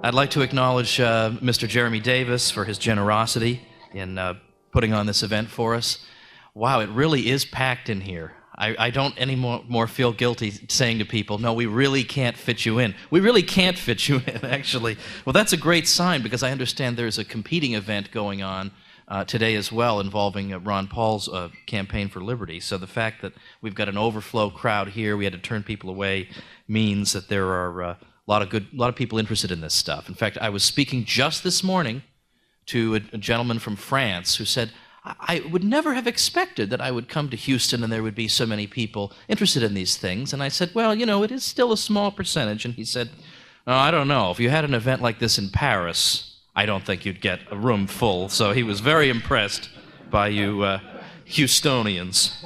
I'd like to acknowledge Mr. Jeremy Davis for his generosity in putting on this event for us. Wow, it really is packed in here. I don't anymore feel guilty saying to people, no, we really can't fit you in. We really can't fit you in, actually. Well, that's a great sign, because I understand there's a competing event going on today as well involving Ron Paul's campaign for liberty. So the fact that we've got an overflow crowd here, we had to turn people away, means that there are a lot of people interested in this stuff. In fact, I was speaking just this morning to a gentleman from France who said, I would never have expected that I would come to Houston and there would be so many people interested in these things. And I said, well, you know, it is still a small percentage. And he said, oh, I don't know. If you had an event like this in Paris, I don't think you'd get a room full. So he was very impressed by you Houstonians.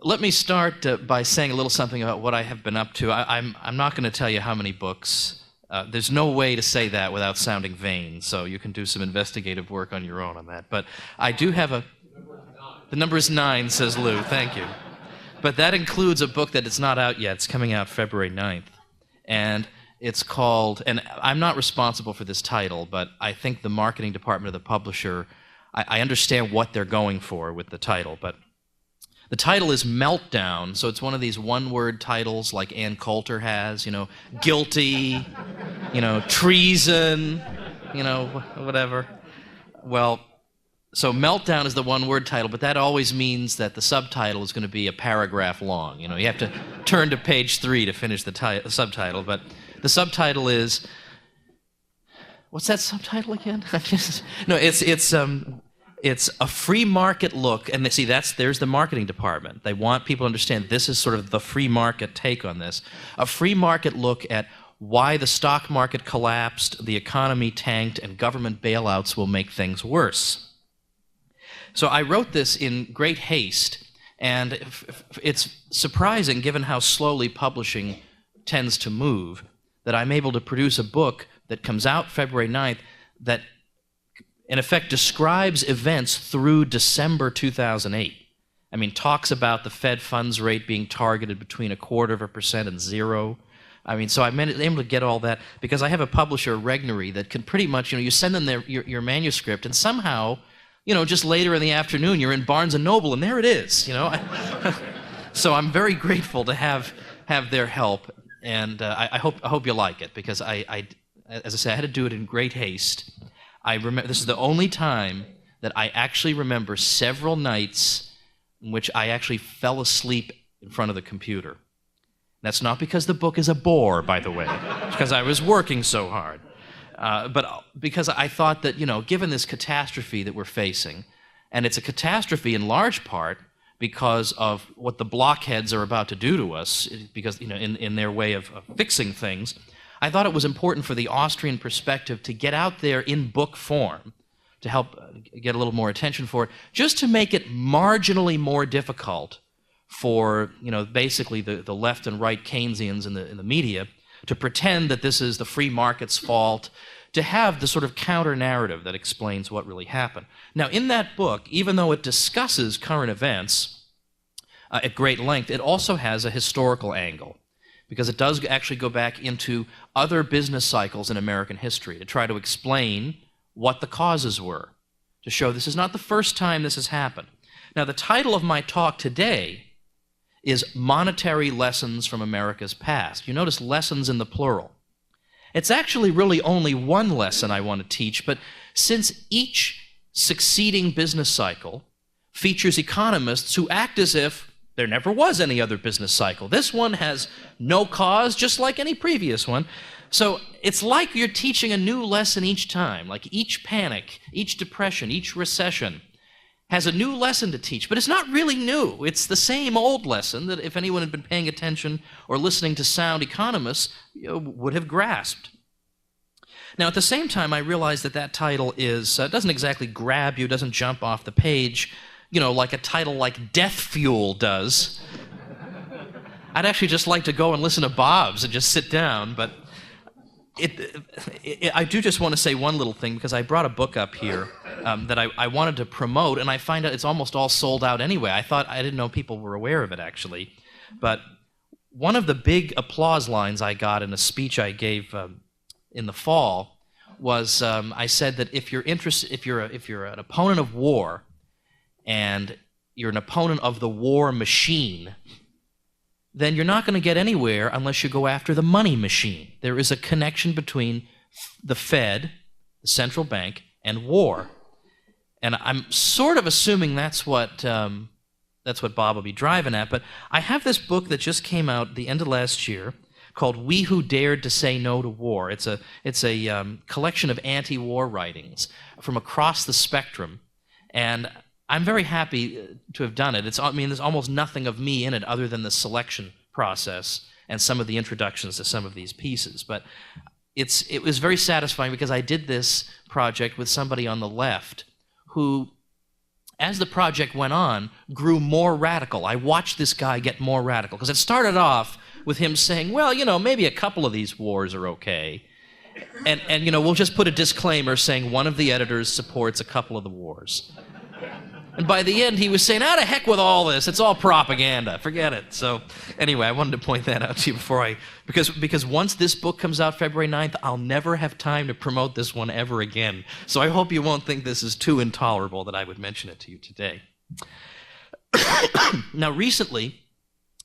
Let me start by saying a little something about what I have been up to. I'm not going to tell you how many books. There's no way to say that without sounding vain, so you can do some investigative work on your own on that. But I do have The number is 9, says Lou. Thank you. But that includes a book that is not out yet. It's coming out February 9th. And it's called, and I'm not responsible for this title, but I think the marketing department of the publisher, I understand what they're going for with the title, but the title is Meltdown, so it's one of these one-word titles like Ann Coulter has, you know, guilty, you know, treason, you know, whatever. Well, so Meltdown is the one-word title, but that always means that the subtitle is going to be a paragraph long. You know, you have to turn to page 3 to finish the subtitle, but the subtitle is, what's that subtitle again? No, it's a free market look, and see, there's the marketing department. They want people to understand this is sort of the free market take on this. A free market look at why the stock market collapsed, the economy tanked, and government bailouts will make things worse. So I wrote this in great haste, and it's surprising, given how slowly publishing tends to move, that I'm able to produce a book that comes out February 9th that in effect describes events through December 2008. I mean, talks about the Fed funds rate being targeted between 0.25% and 0. I mean, so I'm able to get all that because I have a publisher, Regnery, that can pretty much, you know, you send them your manuscript, and somehow, you know, just later in the afternoon, you're in Barnes & Noble, and there it is, you know. So I'm very grateful to have their help, and I hope you like it, because I, as I say, I had to do it in great haste. I remember this is the only time that I actually remember several nights in which I actually fell asleep in front of the computer. That's not because the book is a bore, by the way. It's because I was working so hard. But because I thought that, you know, given this catastrophe that we're facing, and it's a catastrophe in large part because of what the blockheads are about to do to us, because, you know, in their way of fixing things, I thought it was important for the Austrian perspective to get out there in book form to help get a little more attention for it, just to make it marginally more difficult for, you know, basically the left and right Keynesians in the media to pretend that this is the free market's fault, to have the sort of counter-narrative that explains what really happened. Now, in that book, even though it discusses current events at great length, it also has a historical angle, because it does actually go back into other business cycles in American history to try to explain what the causes were, to show this is not the first time this has happened. Now, the title of my talk today is Monetary Lessons from America's Past. You notice lessons in the plural. It's actually really only one lesson I want to teach, but since each succeeding business cycle features economists who act as if there never was any other business cycle. This one has no cause, just like any previous one. So it's like you're teaching a new lesson each time, like each panic, each depression, each recession has a new lesson to teach, but it's not really new. It's the same old lesson that if anyone had been paying attention or listening to sound economists, you know, would have grasped. Now, at the same time, I realize that title doesn't exactly grab you, doesn't jump off the page, you know, like a title like Death Fuel does. I'd actually just like to go and listen to Bob's and just sit down, but I do just want to say one little thing, because I brought a book up here that I wanted to promote, and I find out it's almost all sold out anyway. I didn't know people were aware of it, actually. But one of the big applause lines I got in a speech I gave in the fall was I said that if you're interested, if you're an opponent of war, and you're an opponent of the war machine, then you're not going to get anywhere unless you go after the money machine. There is a connection between the Fed, the central bank, and war. And I'm sort of assuming that's what Bob will be driving at. But I have this book that just came out at the end of last year called "We Who Dared to Say No to War." It's a collection of anti-war writings from across the spectrum, and I'm very happy to have done it. There's almost nothing of me in it other than the selection process and some of the introductions to some of these pieces. But it was very satisfying because I did this project with somebody on the left who, as the project went on, grew more radical. I watched this guy get more radical because it started off with him saying, well, maybe a couple of these wars are okay. And we'll just put a disclaimer saying one of the editors supports a couple of the wars. And by the end, he was saying, "Ah, to heck with all this. It's all propaganda. Forget it." So anyway, I wanted to point that out to you because once this book comes out February 9th, I'll never have time to promote this one ever again. So I hope you won't think this is too intolerable that I would mention it to you today. Now, recently,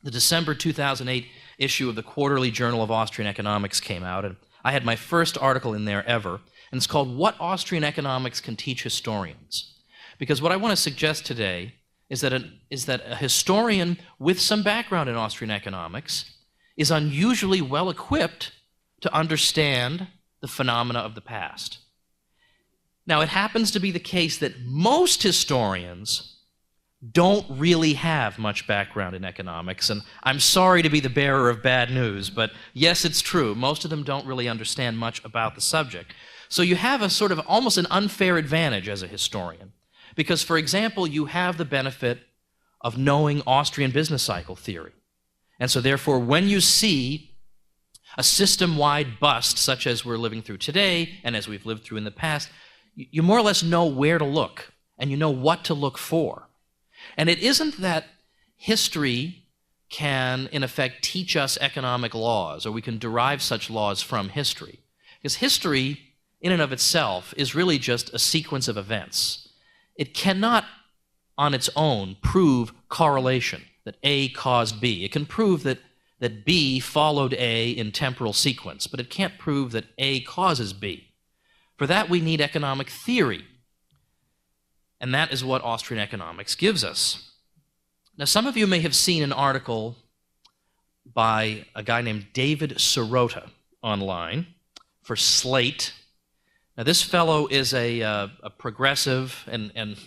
the December 2008 issue of the Quarterly Journal of Austrian Economics came out, and I had my first article in there ever, and it's called "What Austrian Economics Can Teach Historians." Because what I want to suggest today is that a historian with some background in Austrian economics is unusually well equipped to understand the phenomena of the past. Now, it happens to be the case that most historians don't really have much background in economics, and I'm sorry to be the bearer of bad news, but yes, it's true. Most of them don't really understand much about the subject. So you have a sort of almost an unfair advantage as a historian. Because, for example, you have the benefit of knowing Austrian business cycle theory. And so, therefore, when you see a system-wide bust, such as we're living through today and as we've lived through in the past, you more or less know where to look, and you know what to look for. And it isn't that history can, in effect, teach us economic laws, or we can derive such laws from history. Because history, in and of itself, is really just a sequence of events. It cannot, on its own, prove correlation, that A caused B. It can prove that B followed A in temporal sequence, but it can't prove that A causes B. For that, we need economic theory. And that is what Austrian economics gives us. Now, some of you may have seen an article by a guy named David Sirota online for Slate. Now, this fellow is a progressive, and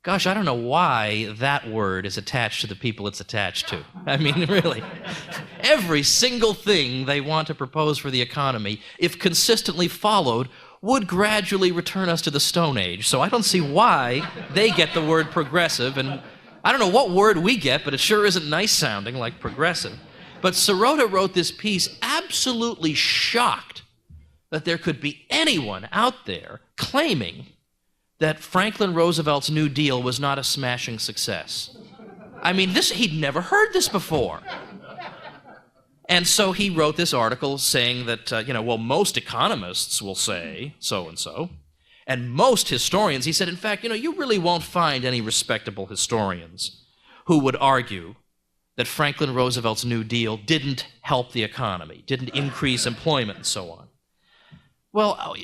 gosh, I don't know why that word is attached to the people it's attached to. I mean, really. Every single thing they want to propose for the economy, if consistently followed, would gradually return us to the Stone Age. So I don't see why they get the word progressive, and I don't know what word we get, but it sure isn't nice sounding like progressive. But Sirota wrote this piece absolutely shocked that there could be anyone out there claiming that Franklin Roosevelt's New Deal was not a smashing success. I mean, he'd never heard this before. And so he wrote this article saying that, most economists will say so-and-so, and most historians, he said, in fact, you really won't find any respectable historians who would argue that Franklin Roosevelt's New Deal didn't help the economy, didn't increase employment, and so on. Well,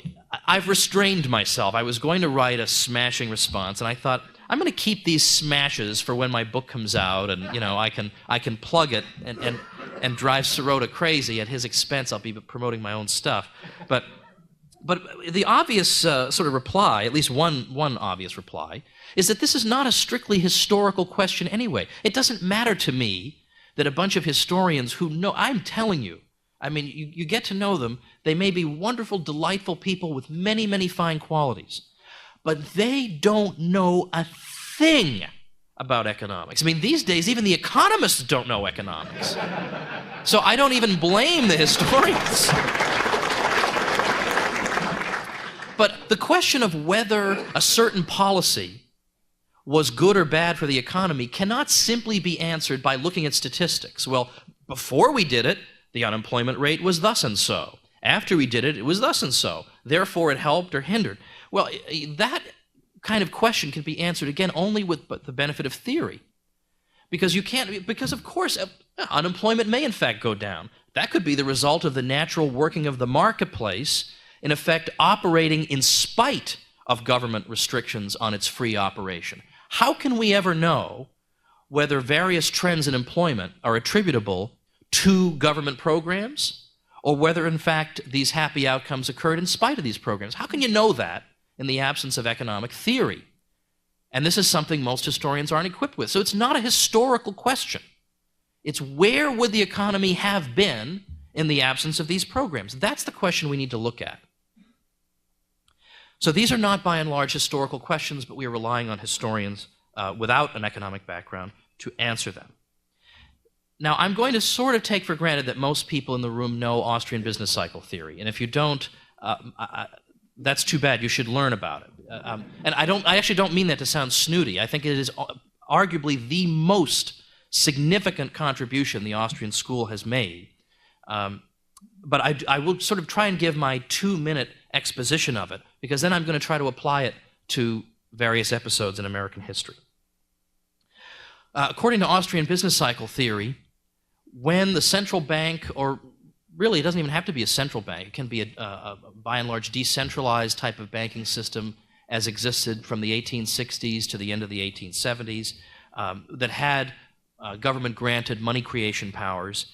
I've restrained myself. I was going to write a smashing response, and I thought, I'm going to keep these smashes for when my book comes out, and I can plug it and drive Sirota crazy at his expense. I'll be promoting my own stuff. But the obvious sort of reply, at least one obvious reply, is that this is not a strictly historical question anyway. It doesn't matter to me that a bunch of historians who know, I'm telling you, I mean, you get to know them. They may be wonderful, delightful people with many, many fine qualities, but they don't know a thing about economics. I mean, these days, even the economists don't know economics. So I don't even blame the historians. But the question of whether a certain policy was good or bad for the economy cannot simply be answered by looking at statistics. Well, before we did it, the unemployment rate was thus and so. After we did it, it was thus and so. Therefore, it helped or hindered. Well, that kind of question can be answered, again, only with the benefit of theory. Because of course, unemployment may in fact go down. That could be the result of the natural working of the marketplace, in effect operating in spite of government restrictions on its free operation. How can we ever know whether various trends in employment are attributable to government programs, or whether in fact these happy outcomes occurred in spite of these programs? How can you know that in the absence of economic theory? And this is something most historians aren't equipped with. So it's not a historical question. It's where would the economy have been in the absence of these programs? That's the question we need to look at. So these are not by and large historical questions, but we are relying on historians without an economic background to answer them. Now, I'm going to sort of take for granted that most people in the room know Austrian business cycle theory, and if you don't, that's too bad. You should learn about it. And I actually don't mean that to sound snooty. I think it is arguably the most significant contribution the Austrian school has made. But I will sort of try and give my 2-minute exposition of it, because then I'm going to try to apply it to various episodes in American history. According to Austrian business cycle theory, when the central bank, or really it doesn't even have to be a central bank, it can be a by and large decentralized type of banking system as existed from the 1860s to the end of the 1870s, that had government-granted money creation powers.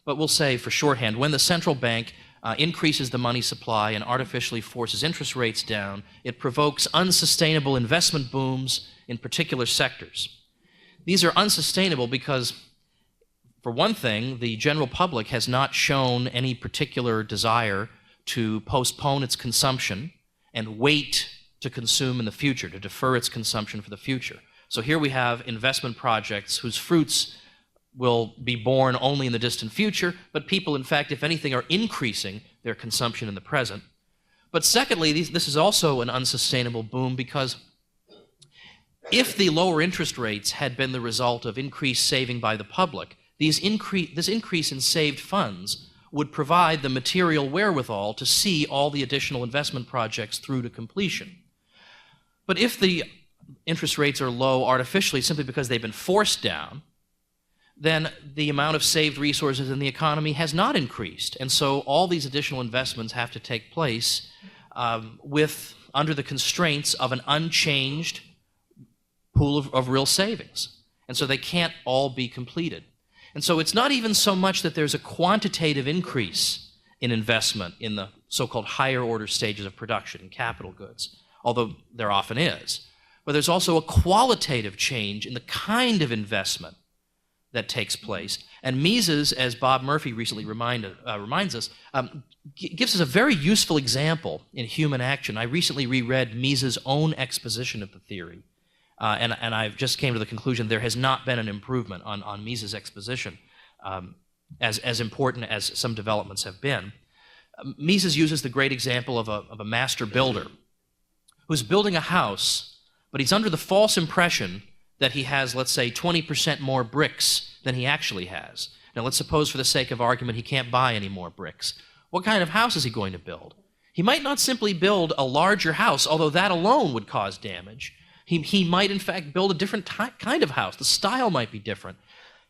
But we'll say, for shorthand, when the central bank increases the money supply and artificially forces interest rates down, it provokes unsustainable investment booms in particular sectors. These are unsustainable because, for one thing, the general public has not shown any particular desire to postpone its consumption and wait to consume in the future, to defer its consumption for the future. So here we have investment projects whose fruits will be born only in the distant future, but people, in fact, if anything, are increasing their consumption in the present. But secondly, this is also an unsustainable boom because if the lower interest rates had been the result of increased saving by the public, this increase in saved funds would provide the material wherewithal to see all the additional investment projects through to completion. But if the interest rates are low artificially simply because they've been forced down, then the amount of saved resources in the economy has not increased. And so all these additional investments have to take place under the constraints of an unchanged pool of real savings. And so they can't all be completed. And so it's not even so much that there's a quantitative increase in investment in the so-called higher order stages of production in capital goods, although there often is. But there's also a qualitative change in the kind of investment that takes place. And Mises, as Bob Murphy recently reminds us, gives us a very useful example in human action. I recently reread Mises' own exposition of the theory, and I've just came to the conclusion there has not been an improvement on Mises' exposition, as important as some developments have been. Mises uses the great example of a master builder who's building a house, but he's under the false impression that he has, let's say, 20% more bricks than he actually has. Now, let's suppose, for the sake of argument, he can't buy any more bricks. What kind of house is he going to build? He might not simply build a larger house, although that alone would cause damage. He might, in fact, build a different kind of house. The style might be different.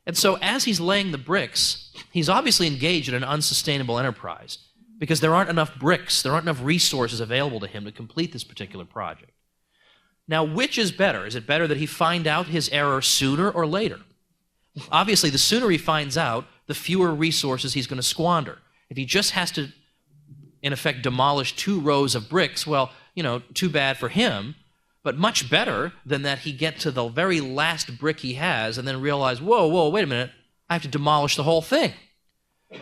And so as he's laying the bricks, he's obviously engaged in an unsustainable enterprise because there aren't enough bricks, there aren't enough resources available to him to complete this particular project. Now, which is better? Is it better that he find out his error sooner or later? Obviously, the sooner he finds out, the fewer resources he's going to squander. If he just has to, in effect, demolish 2 rows of bricks, well, too bad for him, but much better than that he get to the very last brick he has and then realize, whoa, wait a minute, I have to demolish the whole thing.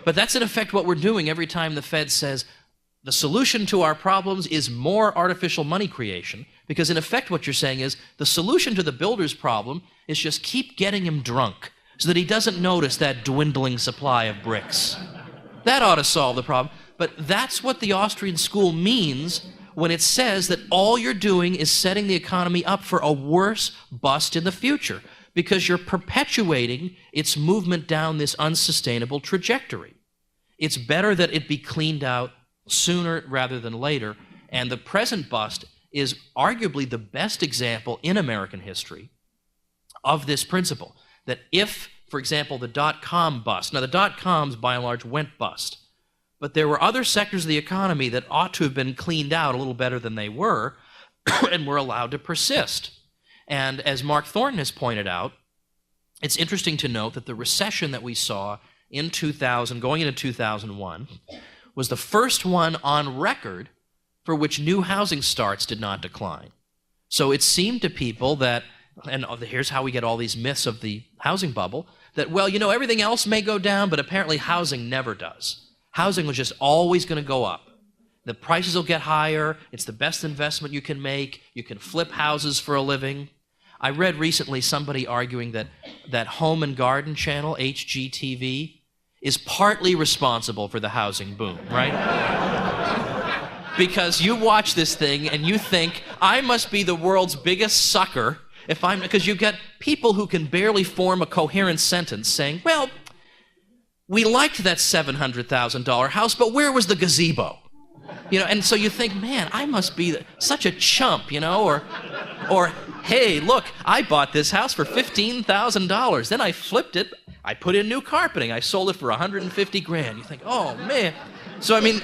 But that's in effect what we're doing every time the Fed says, the solution to our problems is more artificial money creation, because in effect what you're saying is the solution to the builder's problem is just keep getting him drunk so that he doesn't notice that dwindling supply of bricks. That ought to solve the problem. But that's what the Austrian school means when it says that all you're doing is setting the economy up for a worse bust in the future, because you're perpetuating its movement down this unsustainable trajectory. It's better that it be cleaned out sooner rather than later. And the present bust is arguably the best example in American history of this principle. That if, for example, the dot-com bust, now the dot-coms by and large went bust, but there were other sectors of the economy that ought to have been cleaned out a little better than they were and were allowed to persist. And as Mark Thornton has pointed out, it's interesting to note that the recession that we saw in 2000, going into 2001, was the first one on record for which new housing starts did not decline. So it seemed to people that, and here's how we get all these myths of the housing bubble, that, well, you know, everything else may go down, but apparently housing never does. Housing was just always going to go up. The prices will get higher. It's the best investment you can make. You can flip houses for a living. I read recently somebody arguing that Home and Garden Channel, HGTV, is partly responsible for the housing boom, right? Because you watch this thing and you think, I must be the world's biggest sucker because you get people who can barely form a coherent sentence saying, well, we liked that $700,000 house, but where was the gazebo? You know, and so you think, man, I must be such a chump, you know, or hey, look, I bought this house for $15,000. Then I flipped it. I put in new carpeting. I sold it for $150,000. You think, oh man. So I mean,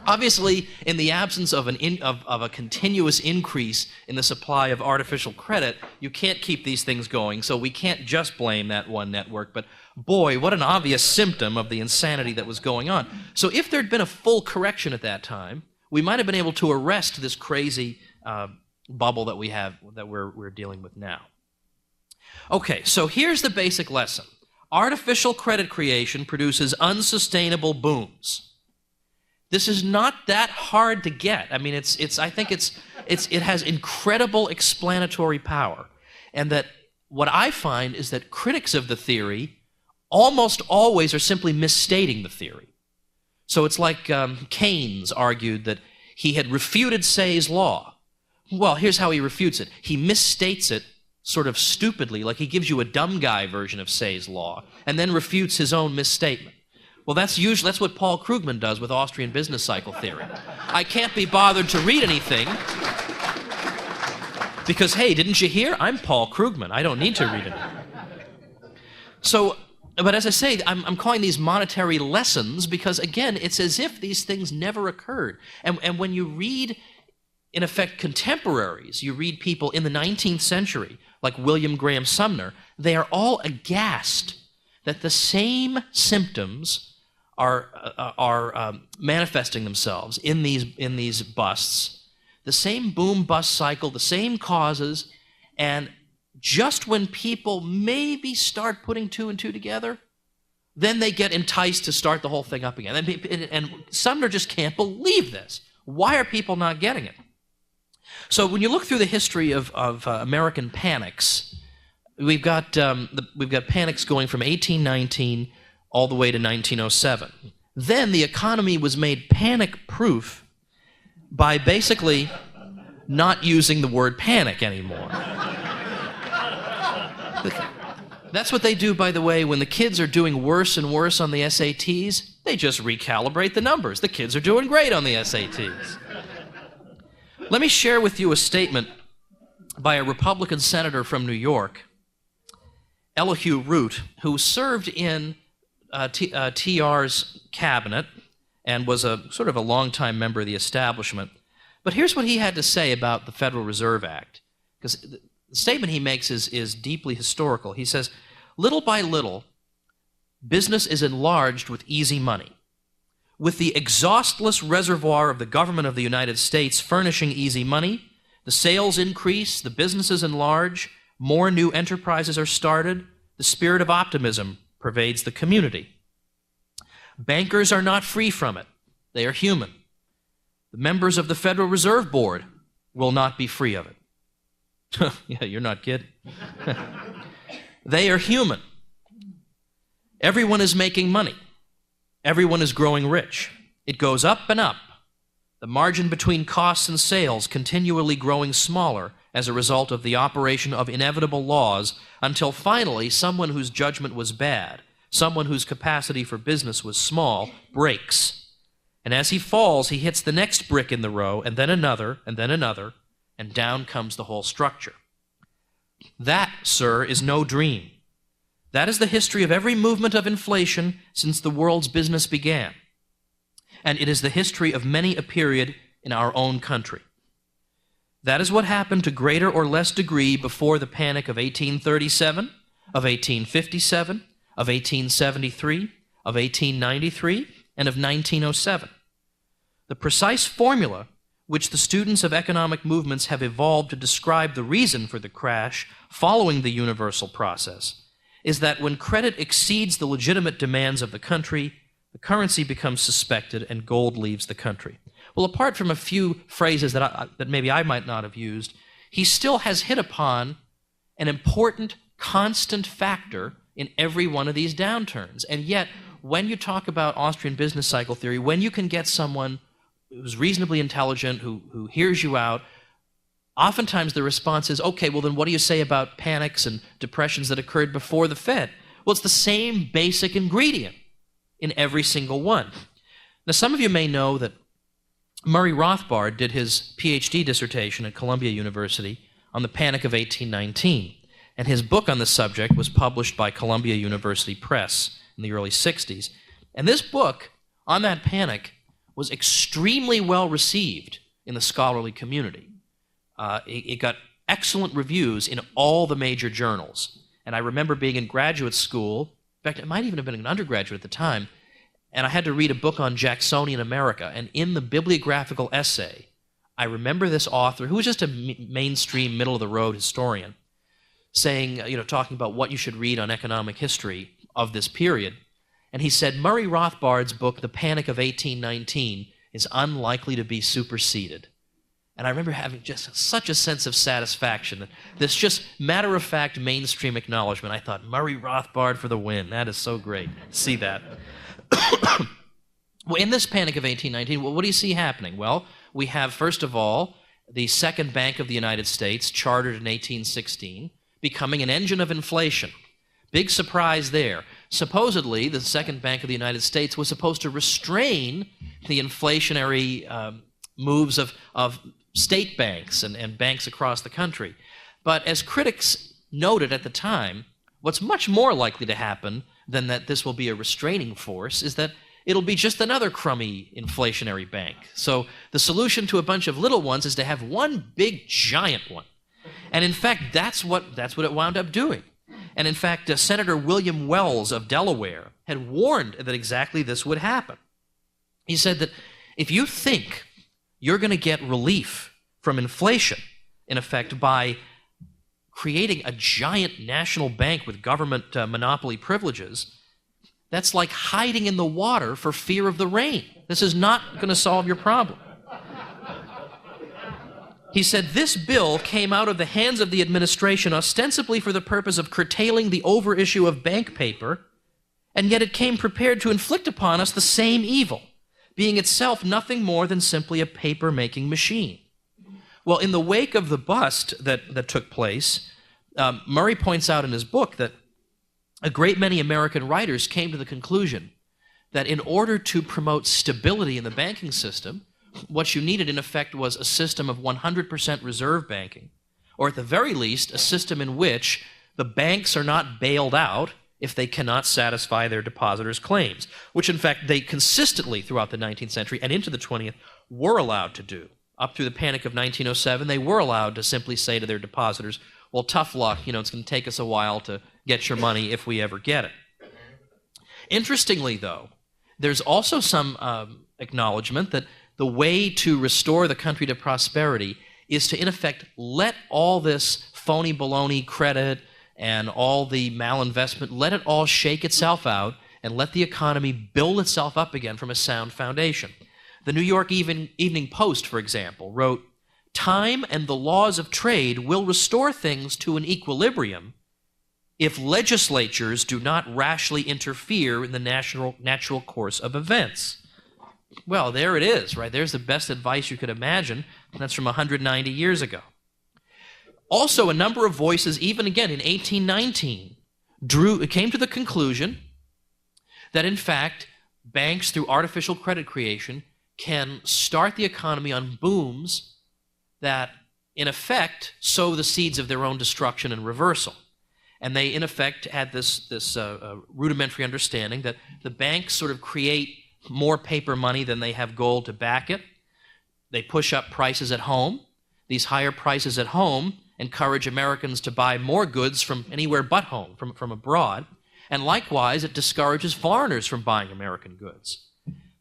obviously, in the absence of a continuous increase in the supply of artificial credit, you can't keep these things going. So we can't just blame that one network, but boy, what an obvious symptom of the insanity that was going on. So if there'd been a full correction at that time, we might have been able to arrest this crazy bubble that we have, that we're dealing with now. Okay, so here's the basic lesson. Artificial credit creation produces unsustainable booms. This is not that hard to get. I mean, I think it has incredible explanatory power. And that what I find is that critics of the theory almost always are simply misstating the theory. So it's like Keynes argued that he had refuted Say's law. Well, here's how he refutes it. He misstates it sort of stupidly, like he gives you a dumb guy version of Say's law, and then refutes his own misstatement. Well, that's what Paul Krugman does with Austrian business cycle theory. I can't be bothered to read anything because, hey, didn't you hear? I'm Paul Krugman. I don't need to read it. So, but as I say, I'm calling these monetary lessons because, again, it's as if these things never occurred. And when you read, in effect, contemporaries, you read people in the 19th century, like William Graham Sumner, they are all aghast that the same symptoms are manifesting themselves in these busts, the same boom-bust cycle, the same causes, and just when people maybe start putting two and two together, then they get enticed to start the whole thing up again. And Sumner just can't believe this. Why are people not getting it? So when you look through the history of American panics, we've got panics going from 1819 all the way to 1907. Then the economy was made panic-proof by basically not using the word panic anymore. That's what they do, by the way, when the kids are doing worse and worse on the SATs. They just recalibrate the numbers. The kids are doing great on the SATs. Let me share with you a statement by a Republican senator from New York, Elihu Root, who served in TR's cabinet and was a sort of a longtime member of the establishment. But here's what he had to say about the Federal Reserve Act, because the statement he makes is deeply historical. He says, little by little, business is enlarged with easy money. With the exhaustless reservoir of the government of the United States furnishing easy money, the sales increase, the businesses enlarge, more new enterprises are started, the spirit of optimism pervades the community. Bankers are not free from it. They are human. The members of the Federal Reserve Board will not be free of it. Yeah, you're not kidding. They are human. Everyone is making money. Everyone is growing rich. It goes up and up. The margin between costs and sales continually growing smaller as a result of the operation of inevitable laws until finally someone whose judgment was bad, someone whose capacity for business was small, breaks. And as he falls, he hits the next brick in the row, and then another, and down comes the whole structure. That, sir, is no dream. That is the history of every movement of inflation since the world's business began. And it is the history of many a period in our own country. That is what happened to greater or less degree before the panic of 1837, of 1857, of 1873, of 1893, and of 1907. The precise formula which the students of economic movements have evolved to describe the reason for the crash following the universal process is that when credit exceeds the legitimate demands of the country, the currency becomes suspected and gold leaves the country. Well, apart from a few phrases that maybe I might not have used, he still has hit upon an important, constant factor in every one of these downturns. And yet, when you talk about Austrian business cycle theory, when you can get someone who's reasonably intelligent, who hears you out, oftentimes the response is, okay, well then what do you say about panics and depressions that occurred before the Fed? Well, it's the same basic ingredient in every single one. Now, some of you may know that Murray Rothbard did his PhD dissertation at Columbia University on the Panic of 1819, and his book on the subject was published by Columbia University Press in the early 60s. And this book on that panic was extremely well received in the scholarly community. It got excellent reviews in all the major journals. And I remember being in graduate school, in fact, it might even have been an undergraduate at the time, and I had to read a book on Jacksonian America. And in the bibliographical essay, I remember this author, who was just a mainstream, middle-of-the-road historian, saying, talking about what you should read on economic history of this period. And he said, Murray Rothbard's book, The Panic of 1819, is unlikely to be superseded. And I remember having just such a sense of satisfaction, this just matter-of-fact mainstream acknowledgement. I thought, Murray Rothbard for the win. That is so great. See that. Well, in this Panic of 1819, what do you see happening? Well, we have, first of all, the Second Bank of the United States, chartered in 1816, becoming an engine of inflation. Big surprise there. Supposedly, the Second Bank of the United States was supposed to restrain the inflationary moves of state banks and banks across the country. But as critics noted at the time, what's much more likely to happen than that this will be a restraining force is that it'll be just another crummy inflationary bank. So the solution to a bunch of little ones is to have one big giant one. And in fact, that's what it wound up doing. And in fact, Senator William Wells of Delaware had warned that exactly this would happen. He said that if you think you're going to get relief from inflation, in effect, by creating a giant national bank with government monopoly privileges, that's like hiding in the water for fear of the rain. This is not going to solve your problem. He said, this bill came out of the hands of the administration ostensibly for the purpose of curtailing the overissue of bank paper, and yet it came prepared to inflict upon us the same evil, being itself nothing more than simply a paper-making machine. Well, in the wake of the bust that took place, Murray points out in his book that a great many American writers came to the conclusion that in order to promote stability in the banking system, what you needed, in effect, was a system of 100% reserve banking, or at the very least, a system in which the banks are not bailed out if they cannot satisfy their depositors' claims, which, in fact, they consistently throughout the 19th century and into the 20th were allowed to do. Up through the Panic of 1907, they were allowed to simply say to their depositors, well, tough luck, it's going to take us a while to get your money if we ever get it. Interestingly, though, there's also some acknowledgement that the way to restore the country to prosperity is to, in effect, let all this phony baloney credit and all the malinvestment, let it all shake itself out and let the economy build itself up again from a sound foundation. The New York Evening Post, for example, wrote, "Time and the laws of trade will restore things to an equilibrium if legislatures do not rashly interfere in the natural course of events." Well, there it is, right? There's the best advice you could imagine. That's from 190 years ago. Also, a number of voices, even again in 1819, came to the conclusion that in fact, banks through artificial credit creation can start the economy on booms that in effect sow the seeds of their own destruction and reversal. And they in effect had this rudimentary understanding that the banks sort of create more paper money than they have gold to back it. They push up prices at home. These higher prices at home encourage Americans to buy more goods from anywhere but home, from abroad. And likewise, it discourages foreigners from buying American goods.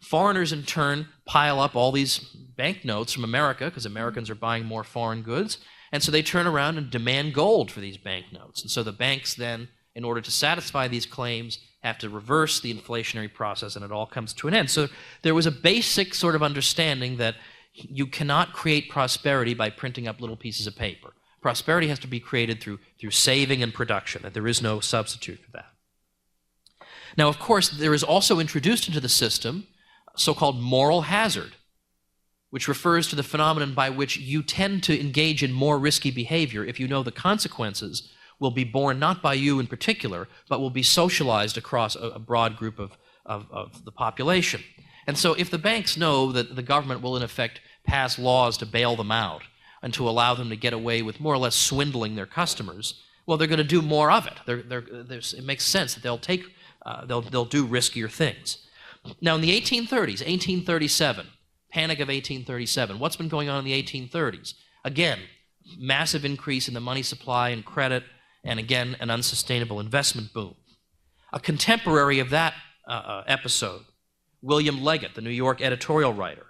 Foreigners, in turn, pile up all these banknotes from America because Americans are buying more foreign goods. And so they turn around and demand gold for these banknotes. And so the banks then, in order to satisfy these claims, have to reverse the inflationary process, and it all comes to an end. So there was a basic sort of understanding that you cannot create prosperity by printing up little pieces of paper. Prosperity has to be created through saving and production, and there is no substitute for that. Now, of course, there is also introduced into the system so-called moral hazard, which refers to the phenomenon by which you tend to engage in more risky behavior if you know the consequences will be borne not by you in particular, but will be socialized across a broad group of the population. And so if the banks know that the government will in effect pass laws to bail them out and to allow them to get away with more or less swindling their customers, well, they're going to do more of it. It makes sense that they'll do riskier things. Now, in the 1830s, 1837, Panic of 1837, what's been going on in the 1830s? Again, massive increase in the money supply and credit, and again, an unsustainable investment boom. A contemporary of that episode, William Leggett, the New York editorial writer,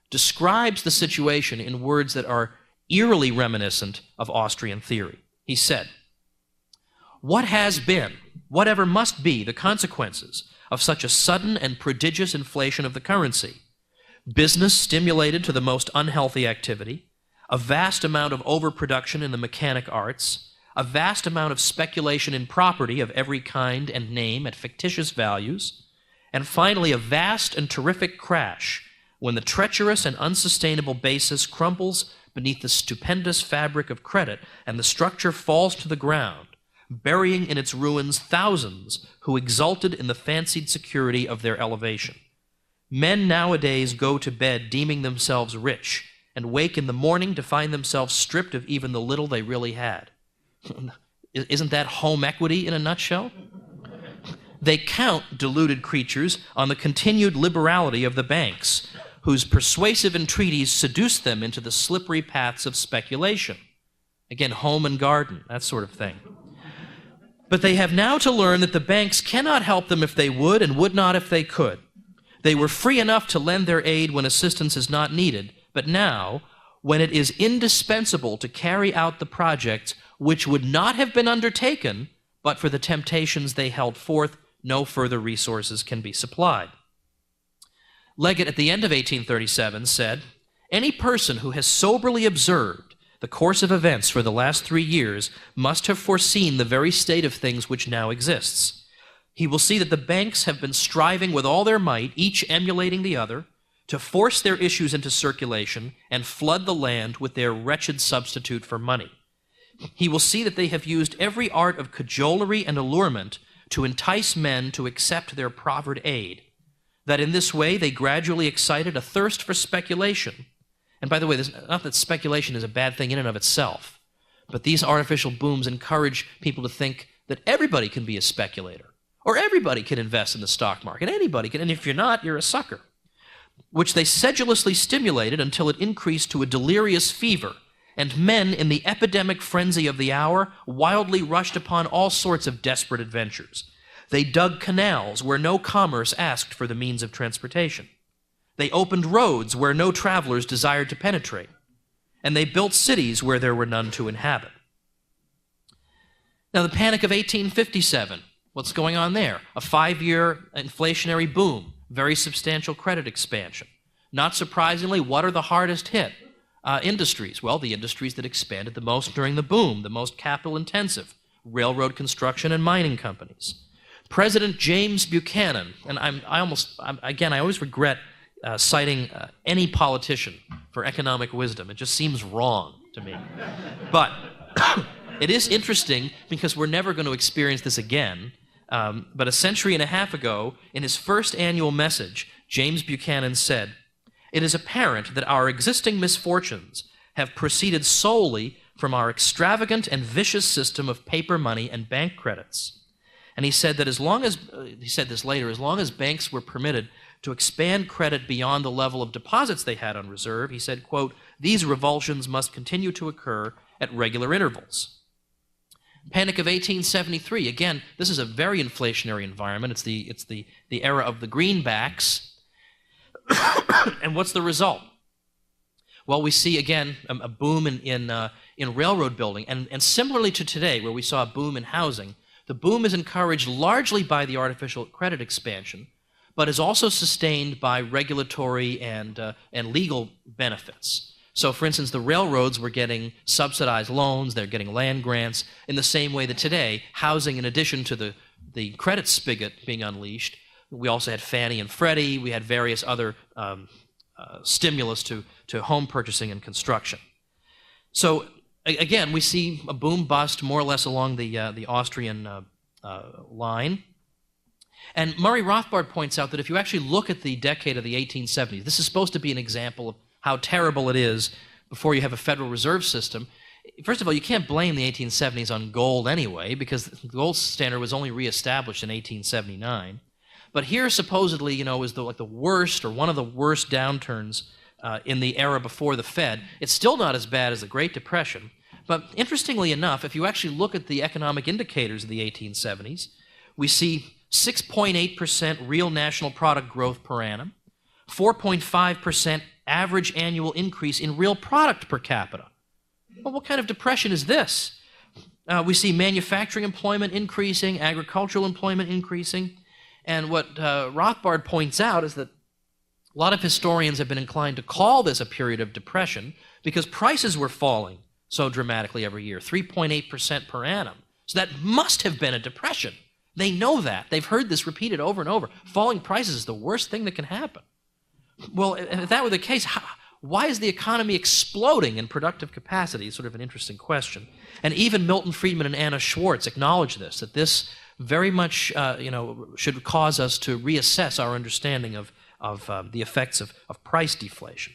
describes the situation in words that are eerily reminiscent of Austrian theory. He said, "What has been, whatever must be the consequences of such a sudden and prodigious inflation of the currency? Business stimulated to the most unhealthy activity, a vast amount of overproduction in the mechanic arts, a vast amount of speculation in property of every kind and name at fictitious values, and finally a vast and terrific crash when the treacherous and unsustainable basis crumbles beneath the stupendous fabric of credit and the structure falls to the ground, burying in its ruins thousands who exulted in the fancied security of their elevation. Men nowadays go to bed deeming themselves rich and wake in the morning to find themselves stripped of even the little they really had." Isn't that home equity in a nutshell? They count, deluded creatures, on the continued liberality of the banks, whose persuasive entreaties seduce them into the slippery paths of speculation. Again, home and garden, that sort of thing. But they have now to learn that the banks cannot help them if they would and would not if they could. They were free enough to lend their aid when assistance is not needed, but now, when it is indispensable to carry out the projects which would not have been undertaken but for the temptations they held forth, no further resources can be supplied. Leggett, at the end of 1837, said, "Any person who has soberly observed the course of events for the last 3 years must have foreseen the very state of things which now exists. He will see that the banks have been striving with all their might, each emulating the other, to force their issues into circulation and flood the land with their wretched substitute for money. He will see that they have used every art of cajolery and allurement to entice men to accept their proffered aid, that in this way they gradually excited a thirst for speculation. And by the way, not that speculation is a bad thing in and of itself, but these artificial booms encourage people to think that everybody can be a speculator, or everybody can invest in the stock market. Anybody can, and if you're not, you're a sucker, which they sedulously stimulated until it increased to a delirious fever, and men in the epidemic frenzy of the hour wildly rushed upon all sorts of desperate adventures. They dug canals where no commerce asked for the means of transportation. They opened roads where no travelers desired to penetrate, and they built cities where there were none to inhabit." Now, the Panic of 1857, what's going on there? A 5-year inflationary boom, very substantial credit expansion. Not surprisingly, what are the hardest hit industries? Well, the industries that expanded the most during the boom, the most capital-intensive, railroad construction and mining companies. President James Buchanan, and I always regret citing any politician for economic wisdom. It just seems wrong to me. But it is interesting because we're never going to experience this again. But a century and a half ago, in his first annual message, James Buchanan said, "It is apparent that our existing misfortunes have proceeded solely from our extravagant and vicious system of paper money and bank credits." And he said that he said this later, as long as banks were permitted to expand credit beyond the level of deposits they had on reserve, he said, quote, "These revulsions must continue to occur at regular intervals." Panic of 1873, again, this is a very inflationary environment. It's the era of the greenbacks. And what's the result? Well, we see, again, a boom in railroad building. And similarly to today, where we saw a boom in housing, the boom is encouraged largely by the artificial credit expansion, but is also sustained by regulatory and legal benefits. So, for instance, the railroads were getting subsidized loans, they're getting land grants, in the same way that today, housing, in addition to the credit spigot being unleashed, we also had Fannie and Freddie, we had various other stimulus to home purchasing and construction. So, again, we see a boom-bust more or less along the Austrian line. And Murray Rothbard points out that if you actually look at the decade of the 1870s, this is supposed to be an example of how terrible it is before you have a Federal Reserve System. First of all, you can't blame the 1870s on gold anyway, because the gold standard was only reestablished in 1879. But here, supposedly, is the worst or one of the worst downturns in the era before the Fed. It's still not as bad as the Great Depression. But interestingly enough, if you actually look at the economic indicators of the 1870s, we see 6.8% real national product growth per annum, 4.5% average annual increase in real product per capita. Well, what kind of depression is this? We see manufacturing employment increasing, agricultural employment increasing, and what Rothbard points out is that a lot of historians have been inclined to call this a period of depression because prices were falling so dramatically every year, 3.8% per annum. So that must have been a depression. They know that. They've heard this repeated over and over. Falling prices is the worst thing that can happen. Well, if that were the case, why is the economy exploding in productive capacity? It's sort of an interesting question. And even Milton Friedman and Anna Schwartz acknowledge this, that this very much should cause us to reassess our understanding of the effects of price deflation.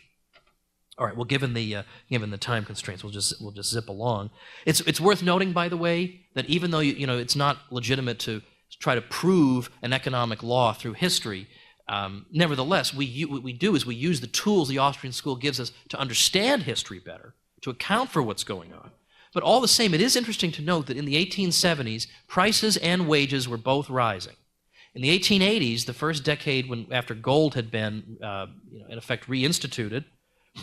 All right. Well, given the time constraints, we'll just zip along. It's worth noting, by the way, that even though it's not legitimate to try to prove an economic law through history, nevertheless, what we do is we use the tools the Austrian school gives us to understand history better, to account for what's going on. But all the same, it is interesting to note that in the 1870s, prices and wages were both rising. In the 1880s, the first decade after gold had been, in effect, reinstituted,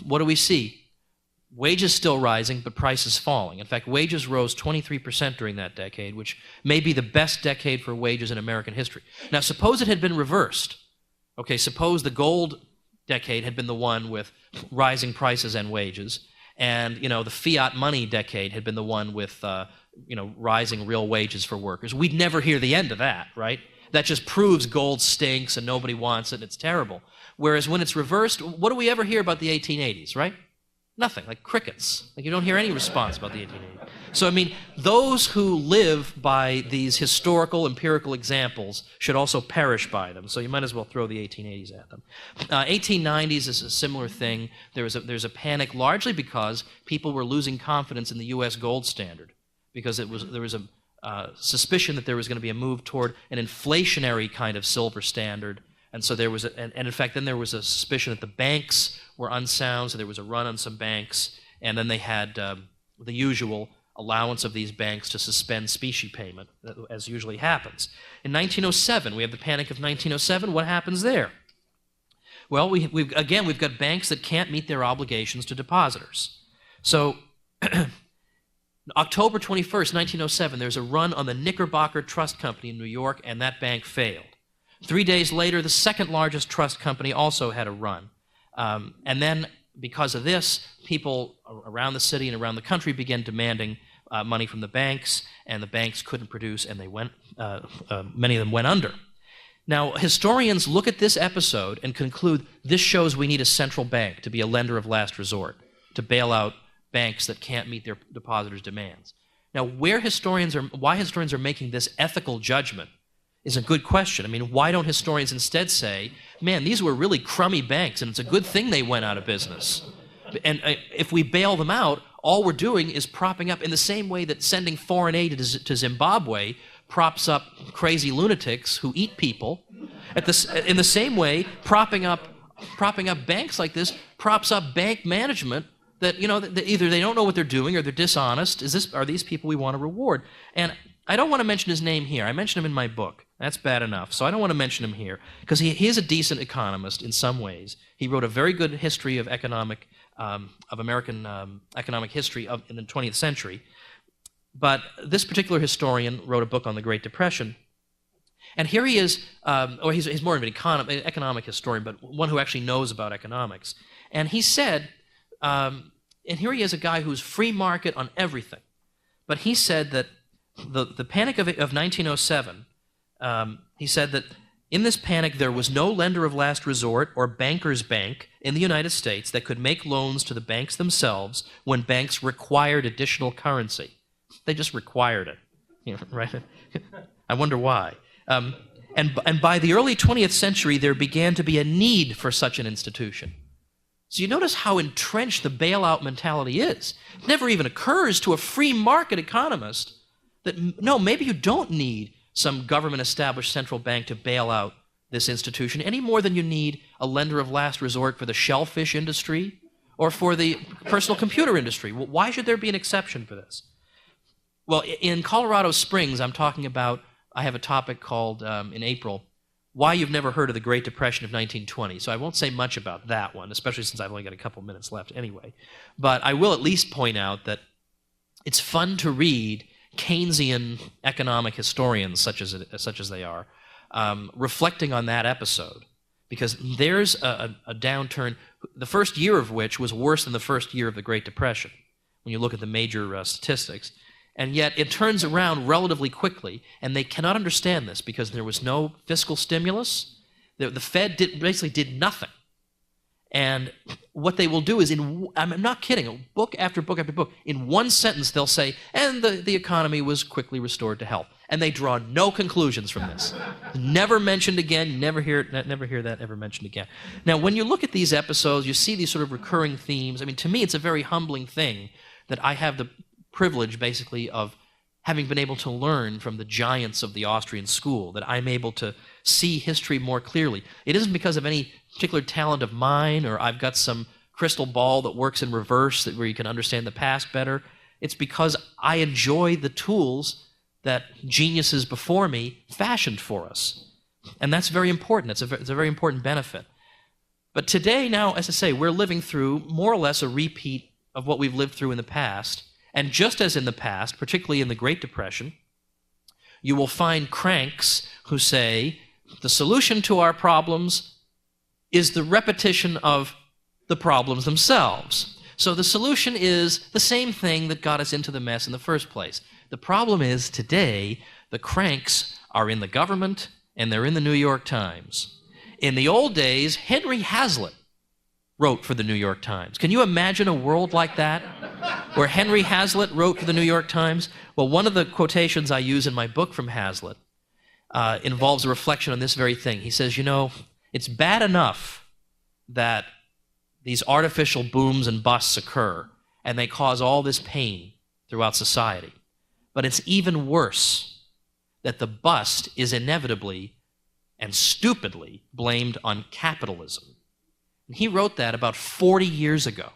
what do we see? Wages still rising, but prices falling. In fact, wages rose 23% during that decade, which may be the best decade for wages in American history. Now, suppose it had been reversed. Okay, suppose the gold decade had been the one with rising prices and wages, and the fiat money decade had been the one with rising real wages for workers. We'd never hear the end of that, right? That just proves gold stinks and nobody wants it and it's terrible. Whereas when it's reversed, what do we ever hear about the 1880s, right? Nothing, like crickets. Like you don't hear any response about the 1880s. So, I mean, those who live by these historical, empirical examples should also perish by them. So you might as well throw the 1880s at them. 1890s is a similar thing. There's a panic largely because people were losing confidence in the U.S. gold standard because there was a suspicion that there was going to be a move toward an inflationary kind of silver standard. And so there was, and in fact, then there was a suspicion that the banks were unsound, so there was a run on some banks, and then they had the usual allowance of these banks to suspend specie payment, as usually happens. In 1907, we have the Panic of 1907. What happens there? Well, we've got banks that can't meet their obligations to depositors. So, October 21st, 1907, there's a run on the Knickerbocker Trust Company in New York, and that bank failed. 3 days later, the second largest trust company also had a run. And then, because of this, people around the city and around the country began demanding money from the banks, and the banks couldn't produce, and they went. Many of them went under. Now, historians look at this episode and conclude this shows we need a central bank to be a lender of last resort, to bail out banks that can't meet their depositors' demands. Now, why historians are making this ethical judgment is a good question. I mean, why don't historians instead say, man, these were really crummy banks, and it's a good thing they went out of business. And if we bail them out, all we're doing is propping up, in the same way that sending foreign aid to Zimbabwe props up crazy lunatics who eat people, in the same way, propping up banks like this props up bank management that, that either they don't know what they're doing or they're dishonest. Are these people we want to reward? And I don't want to mention his name here. I mentioned him in my book. That's bad enough. So I don't want to mention him here because he is a decent economist in some ways. He wrote a very good history of American economic history in the 20th century. But this particular historian wrote a book on the Great Depression. And here he is, he's more of an economic historian, but one who actually knows about economics. And he said, and here he is, a guy who's free market on everything. But he said that the panic of 1907, he said that in this panic there was no lender of last resort or banker's bank in the United States that could make loans to the banks themselves when banks required additional currency. They just required it, right? I wonder why. And by the early 20th century, there began to be a need for such an institution. So you notice how entrenched the bailout mentality is. It never even occurs to a free market economist that, no, maybe you don't need some government-established central bank to bail out this institution any more than you need a lender of last resort for the shellfish industry or for the personal computer industry. Well, why should there be an exception for this? Well, in Colorado Springs, I have a topic called, in April, Why You've Never Heard of the Great Depression of 1920. So I won't say much about that one, especially since I've only got a couple minutes left anyway. But I will at least point out that it's fun to read Keynesian economic historians, such as they are, reflecting on that episode. Because there's a downturn, the first year of which was worse than the first year of the Great Depression, when you look at the major statistics. And yet it turns around relatively quickly, and they cannot understand this because there was no fiscal stimulus. The Fed basically did nothing. And what they will do is, I'm not kidding, book after book after book, in one sentence they'll say, and the economy was quickly restored to health. And they draw no conclusions from this. Never mentioned again, never hear that ever mentioned again. Now, when you look at these episodes, you see these sort of recurring themes. I mean, to me, it's a very humbling thing that I have the privilege, basically, of having been able to learn from the giants of the Austrian school, that I'm able to see history more clearly. It isn't because of any particular talent of mine, or I've got some crystal ball that works in reverse where you can understand the past better. It's because I enjoy the tools that geniuses before me fashioned for us. And that's very important. It's a very important benefit. But today, now, as I say, we're living through more or less a repeat of what we've lived through in the past. And just as in the past, particularly in the Great Depression, you will find cranks who say, the solution to our problems is the repetition of the problems themselves. So the solution is the same thing that got us into the mess in the first place. The problem is, today, the cranks are in the government and they're in the New York Times. In the old days, Henry Hazlitt wrote for the New York Times. Can you imagine a world like that, where Henry Hazlitt wrote for the New York Times? Well, one of the quotations I use in my book from Hazlitt involves a reflection on this very thing. He says, it's bad enough that these artificial booms and busts occur, and they cause all this pain throughout society. But it's even worse that the bust is inevitably and stupidly blamed on capitalism. And he wrote that about 40 years ago.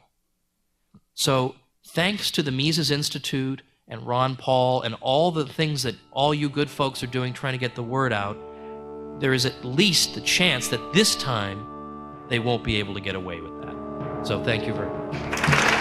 So thanks to the Mises Institute and Ron Paul and all the things that all you good folks are doing trying to get the word out, there is at least the chance that this time they won't be able to get away with that. So thank you very much.